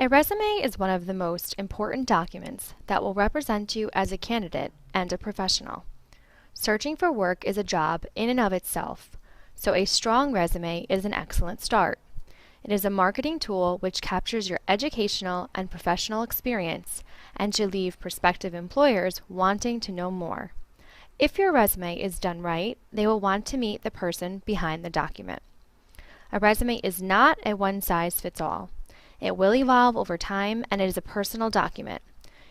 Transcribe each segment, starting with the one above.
A resume is one of the most important documents that will represent you as a candidate and a professional. Searching for work is a job in and of itself, so a strong resume is an excellent start. It is a marketing tool which captures your educational and professional experience and should leave prospective employers wanting to know more. If your resume is done right, they will want to meet the person behind the document. A resume is not a one-size-fits-all. It will evolve over time and it is a personal document.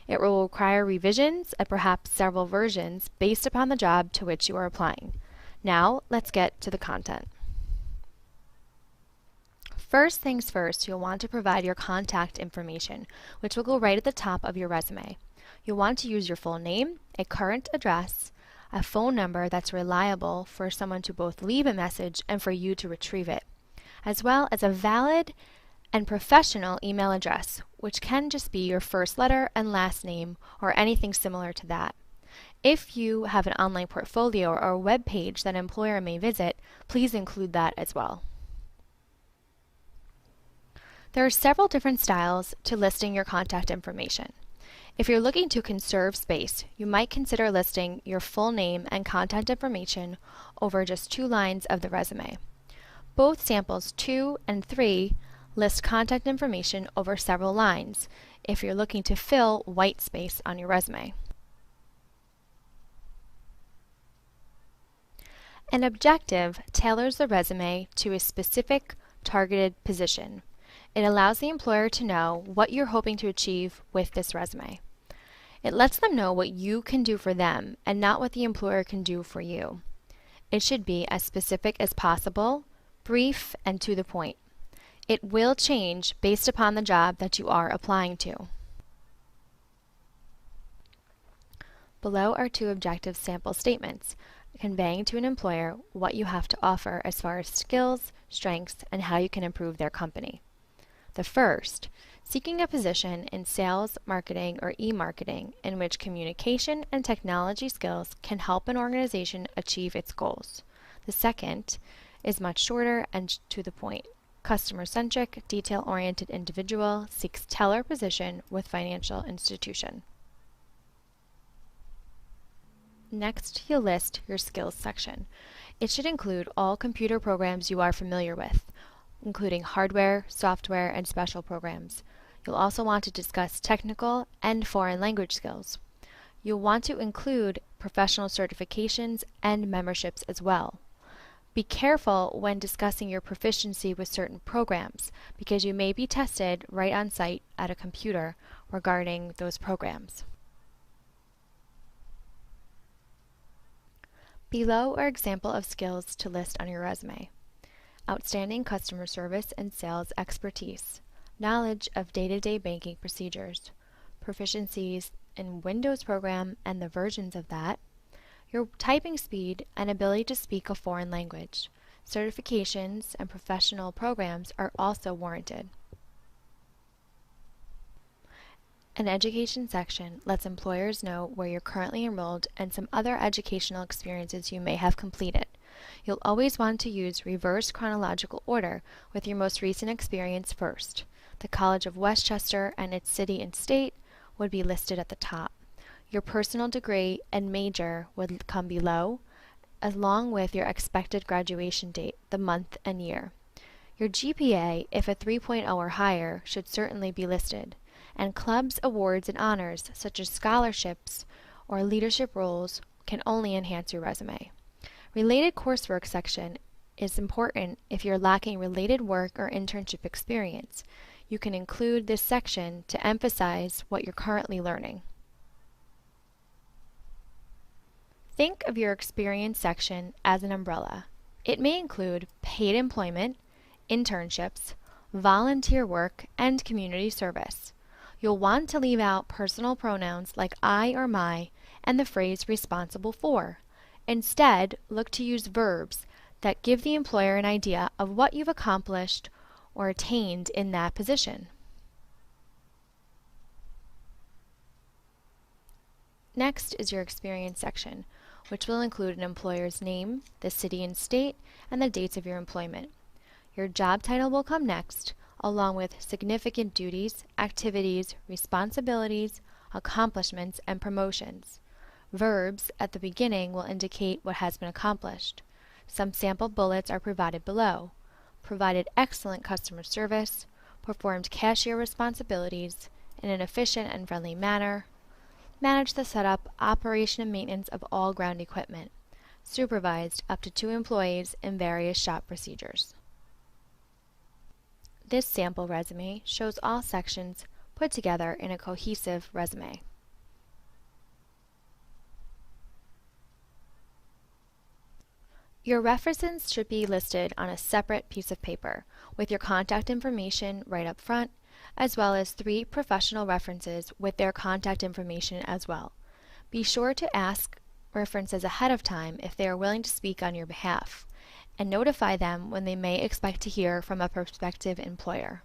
It will require revisions and perhaps several versions based upon the job to which you are applying. Now, let's get to the content. First things first, you'll want to provide your contact information, which will go right at the top of your resume. You'll want to use your full name, a current address, a phone number that's reliable for someone to both leave a message and for you to retrieve it, as well as a valid and professional email address, which can just be your first letter and last name or anything similar to that. If you have an online portfolio or a web page that an employer may visit, please include that as well. There are several different styles to listing your contact information. If you're looking to conserve space, you might consider listing your full name and contact information over just 2 lines of the resume. Both samples 2 and 3 list contact information over several lines if you're looking to fill white space on your resume. An objective tailors the resume to a specific targeted position. It allows the employer to know what you're hoping to achieve with this resume. It lets them know what you can do for them and not what the employer can do for you. It should be as specific as possible, brief, and to the point. It will change based upon the job that you are applying to. Below are 2 objective sample statements, conveying to an employer what you have to offer as far as skills, strengths, and how you can improve their company. The first, seeking a position in sales, marketing, or e-marketing in which communication and technology skills can help an organization achieve its goals. The second is much shorter and to the point. Customer-centric, detail-oriented individual seeks teller position with financial institution. Next, you'll list your skills section. It should include all computer programs you are familiar with, including hardware, software, and special programs. You'll also want to discuss technical and foreign language skills. You'll want to include professional certifications and memberships as well. Be careful when discussing your proficiency with certain programs because you may be tested right on site at a computer regarding those programs. Below are examples of skills to list on your resume. Outstanding customer service and sales expertise, knowledge of day-to-day banking procedures, proficiencies in Windows program and the versions of that, your typing speed and ability to speak a foreign language. Certifications and professional programs are also warranted. An education section lets employers know where you're currently enrolled and some other educational experiences you may have completed. You'll always want to use reverse chronological order with your most recent experience first. The College of Westchester and its city and state would be listed at the top. Your personal degree and major would come below, along with your expected graduation date, the month and year. Your GPA, if a 3.0 or higher, should certainly be listed, and clubs, awards, and honors, such as scholarships or leadership roles, can only enhance your resume. Related coursework section is important if you're lacking related work or internship experience. You can include this section to emphasize what you're currently learning. Think of your experience section as an umbrella. It may include paid employment, internships, volunteer work, and community service. You'll want to leave out personal pronouns like I or my and the phrase responsible for. Instead, look to use verbs that give the employer an idea of what you've accomplished or attained in that position. Next is your experience section, which will include an employer's name, the city and state, and the dates of your employment. Your job title will come next, along with significant duties, activities, responsibilities, accomplishments, and promotions. Verbs at the beginning will indicate what has been accomplished. Some sample bullets are provided below. Provided excellent customer service, performed cashier responsibilities in an efficient and friendly manner, managed the setup, operation, and maintenance of all ground equipment, supervised up to 2 employees in various shop procedures. This sample resume shows all sections put together in a cohesive resume. Your references should be listed on a separate piece of paper with your contact information right up front, as well as 3 professional references with their contact information as well. Be sure to ask references ahead of time if they are willing to speak on your behalf, and notify them when they may expect to hear from a prospective employer.